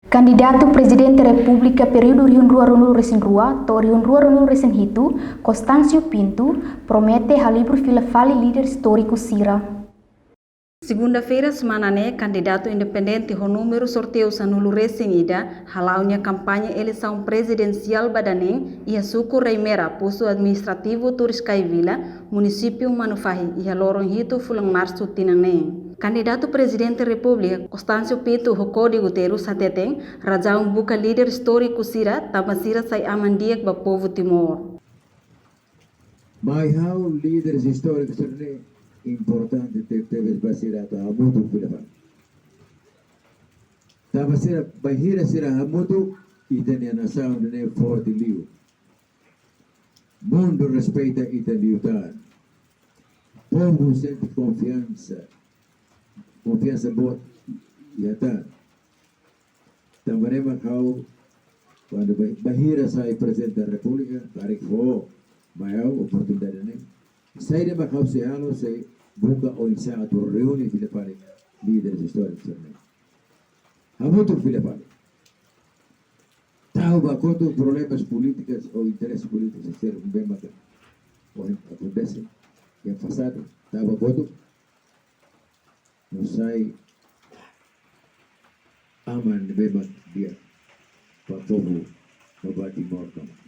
Candidato Presidente República período Riun Rua Runul Resen Rua, to Riun Rua Runul Resen Hitu, Constâncio Pinto, promete a livro Filafali líder histórico Sira. Segunda-feira, semana candidato independente o número sorteio Sanulu Recém-Ida, halaunya campanha eleição presidencial Badanem e a Suco Reimera, posto administrativo Turiscai Vila, município Manufahi, e a Loron Hito Fulang Março Tinaném. Candidato presidente da República, Constâncio Pinto, o Código Teru Sateteng, razão buka líder histórico Sira, Tamasira sai amandiak ba povo Timor. Mas how líderes históricos importante teve basirado a muito filafan. Tabasira bahira sira hamutu itania nação ne forte liu. Mundo respeita italiutan. Povo sente confiança. Confiança boa yata. Também macau quando bahira sai presidente da República, tarik fo maior oportunidade ne. Sai de macau se ano se buka olha a reúne Filipari líderes históricos também. Há muito Filipari. Tahu bakoto problemas políticos ou interesses políticos ser bem bacana. Ou acontece yang passado, tahu bakoto não sai aman bebas dia para povo babati mortam.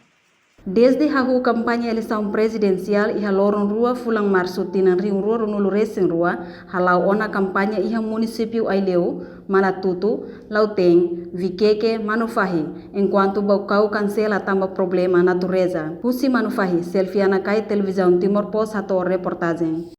Desde a campanha eleição presidencial e a Loron Rua Fulang Março Tinan Riun Rua Runul Resen Rua, halau ona campanha e a município Aileu, Malatutu, Lauteng, Viqueque, Manufahi, enquanto Baucau cancela tamba problema natureza. Pusi Manufahi, selfie anakai televisão Timor Post ator reportagem.